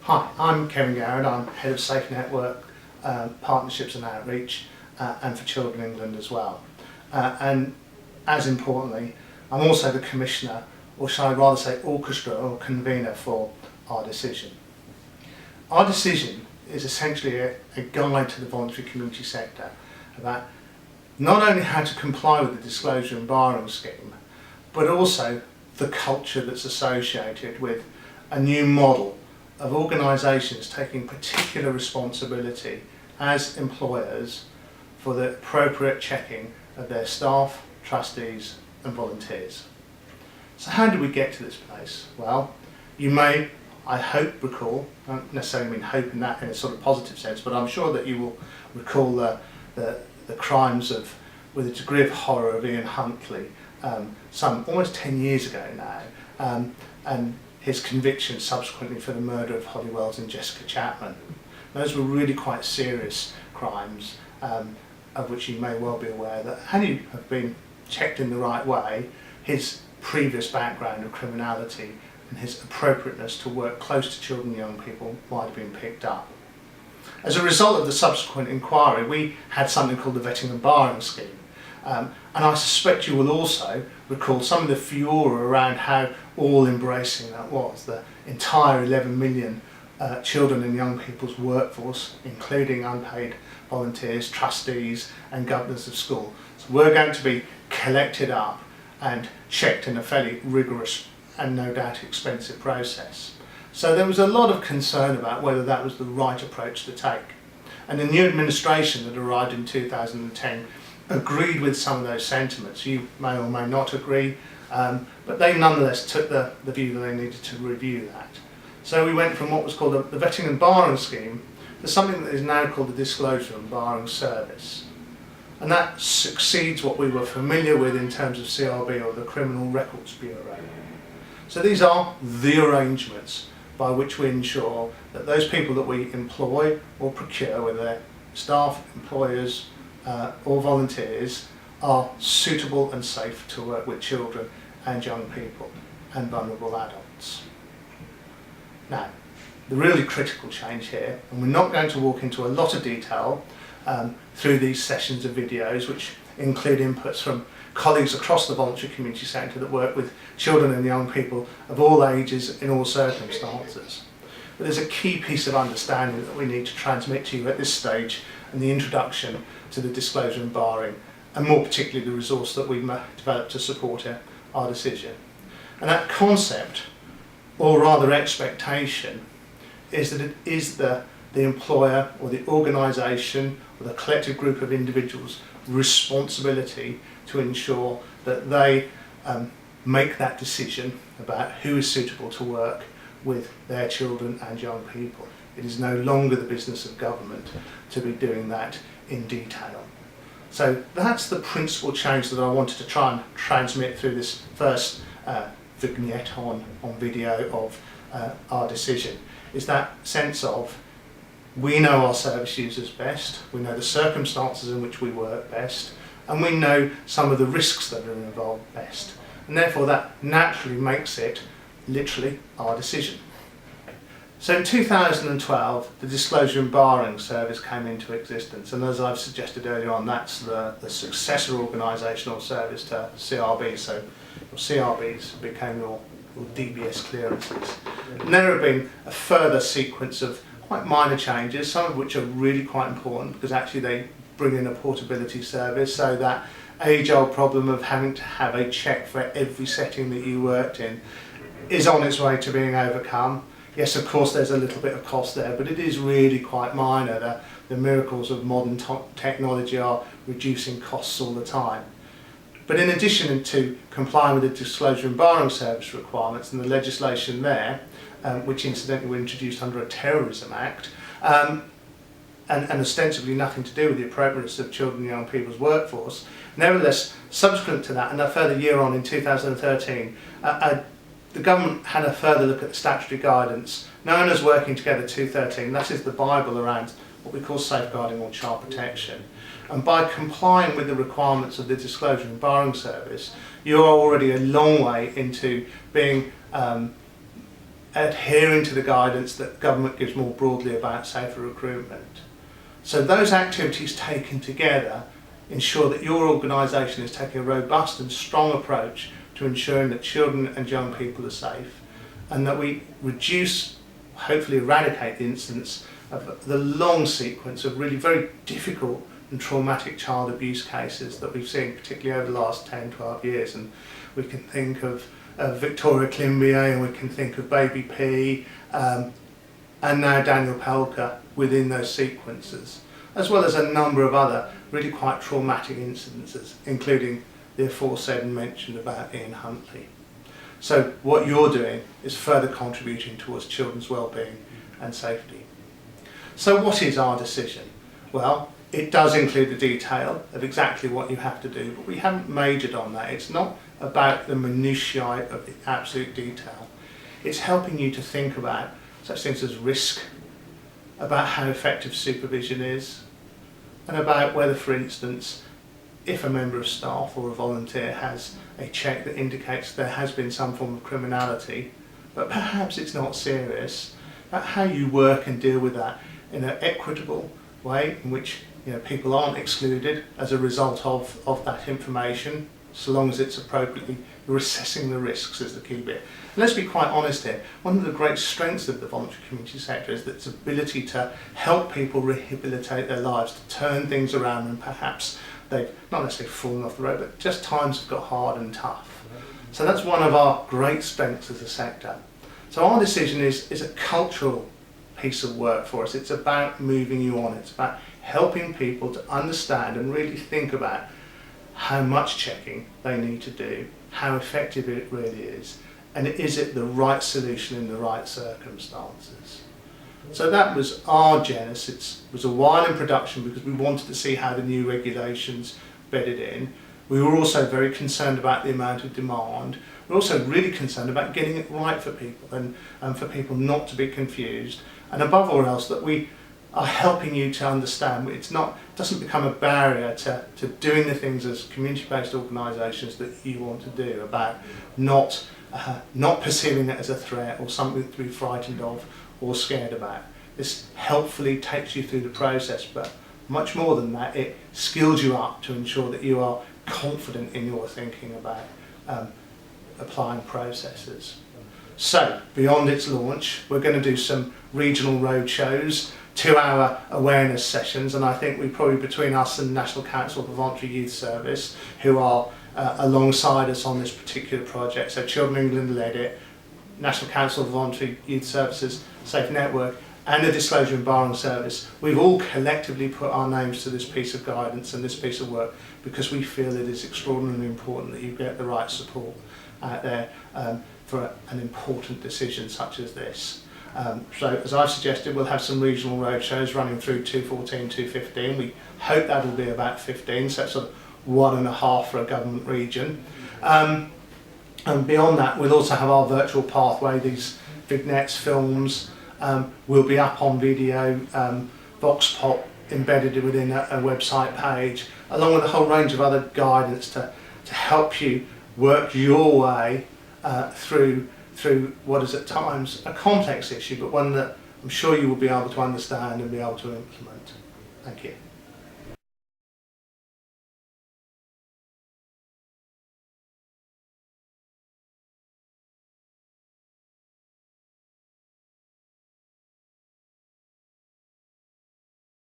Hi, I'm Kevin Garrett. I'm Head of Safe Network Partnerships and Outreach and for Children England as well. And as importantly, I'm also the Commissioner, or shall I rather say orchestra or convener for Our Decision. Our Decision is essentially a guide to the voluntary community sector about not only how to comply with the disclosure and barring scheme, but also the culture that's associated with a new model of organisations taking particular responsibility as employers for the appropriate checking of their staff, trustees and volunteers. So how did we get to this place? Well, you may, I hope, recall, I don't necessarily mean hope in a sort of positive sense, but I'm sure that you will recall the crimes with a degree of horror of Ian Huntley, some almost 10 years ago now, and his conviction subsequently for the murder of Holly Wells and Jessica Chapman. Those were really quite serious crimes, of which you may well be aware that had he have been checked in the right way, his previous background of criminality and his appropriateness to work close to children and young people might have been picked up. As a result of the subsequent inquiry, we had something called the Vetting and Barring Scheme. And I suspect you will also recall some of the furore around how all-embracing that was. The entire 11 million children and young people's workforce, including unpaid volunteers, trustees and governors of school. So we're going to be collected up and checked in a fairly rigorous and no doubt expensive process. So there was a lot of concern about whether that was the right approach to take. And the new administration that arrived in 2010 agreed with some of those sentiments. You may or may not agree, but they nonetheless took the view that they needed to review that. So we went from what was called the Vetting and Barring Scheme to something that is now called the Disclosure and Barring Service. And that succeeds what we were familiar with in terms of CRB, or the Criminal Records Bureau. So these are the arrangements by which we ensure that those people that we employ or procure, whether they're staff, employers or volunteers, are suitable and safe to work with children and young people and vulnerable adults. Now, the really critical change here, and we're not going to walk into a lot of detail through these sessions of videos, which include inputs from colleagues across the voluntary community sector that work with children and young people of all ages in all circumstances. But there's a key piece of understanding that we need to transmit to you at this stage and the introduction to the disclosure and barring, and more particularly the resource that we've developed to support Our Decision. And that concept, or rather expectation, is that it is the employer or the organisation or the collective group of individuals' responsibility to ensure that they make that decision about who is suitable to work with their children and young people. It is no longer the business of government to be doing that in detail. So that's the principal change that I wanted to try and transmit through this first vignette on video of Our Decision, is that sense of we know our service users best, we know the circumstances in which we work best, and we know some of the risks that are involved best. And therefore that naturally makes it literally our decision. So in 2012, the Disclosure and Barring Service came into existence, and as I've suggested earlier on, that's the successor organisational service to CRB. So your CRBs became your DBS clearances. And there have been a further sequence of quite minor changes, some of which are really quite important because actually they bring in a portability service, so that age-old problem of having to have a check for every setting that you worked in is on its way to being overcome. Yes, of course there's a little bit of cost there, but it is really quite minor. The miracles of modern technology are reducing costs all the time. But in addition to complying with the Disclosure and Barring Service requirements and the legislation there, which incidentally were introduced under a Terrorism Act, and ostensibly nothing to do with the appropriateness of children and young people's workforce, nevertheless, subsequent to that, and a further year on in 2013, the government had a further look at the statutory guidance known as Working Together 213. That is the Bible around what we call safeguarding or child protection. And by complying with the requirements of the Disclosure and Barring Service, you are already a long way into being adhering to the guidance that government gives more broadly about safer recruitment. So those activities taken together ensure that your organisation is taking a robust and strong approach to ensuring that children and young people are safe, and that we reduce, hopefully eradicate the incidence of the long sequence of really very difficult and traumatic child abuse cases that we've seen, particularly over the last 10, 12 years. And we can think of Victoria Climbié, and we can think of Baby P, and now Daniel Pelker within those sequences, as well as a number of other really quite traumatic incidences, including the aforesaid and mentioned about Ian Huntley. So what you're doing is further contributing towards children's well-being and safety. So what is our decision? Well, it does include the detail of exactly what you have to do, but we haven't majored on that. It's not about the minutiae of the absolute detail. It's helping you to think about such things as risk, about how effective supervision is, and about whether, for instance, if a member of staff or a volunteer has a check that indicates there has been some form of criminality, but perhaps it's not serious, about how you work and deal with that in an equitable way in which people aren't excluded as a result of that information, so long as it's appropriately, you're assessing the risks is the key bit. And let's be quite honest here, one of the great strengths of the voluntary community sector is its ability to help people rehabilitate their lives, to turn things around when perhaps they've not necessarily fallen off the road, but just times have got hard and tough. So that's one of our great strengths as a sector. So our decision is a cultural piece of work for us. It's about moving you on. It's about helping people to understand and really think about how much checking they need to do, how effective it really is, and is it the right solution in the right circumstances. So that was our genesis. It was a while in production because we wanted to see how the new regulations bedded in. We were also very concerned about the amount of demand. We're also really concerned about getting it right for people and for people not to be confused. And above all else, that we are helping you to understand it doesn't become a barrier to doing the things as community-based organisations that you want to do, about not perceiving it as a threat or something to be frightened of or scared about. This helpfully takes you through the process, but much more than that, it skills you up to ensure that you are confident in your thinking about applying processes. So, beyond its launch, we're going to do some regional road shows, 2-hour awareness sessions, and I think we probably, between us and National Council for Voluntary Youth Service, who are alongside us on this particular project, so Children England led it, National Council for Voluntary Youth Services, Safe Network, and the Disclosure and Barring Service, we've all collectively put our names to this piece of guidance and this piece of work because we feel it is extraordinarily important that you get the right support out there for an important decision such as this. So as I've suggested, we'll have some regional road shows running through 2014, 2015. We hope that will be about 15, so that's sort of 1.5 for a government region. And beyond that, we'll also have our virtual pathway, these vignettes, films, will be up on video, Vox Pop embedded within a website page, along with a whole range of other guidance to help you work your way through what is at times a complex issue, but one that I'm sure you will be able to understand and be able to implement. Thank you.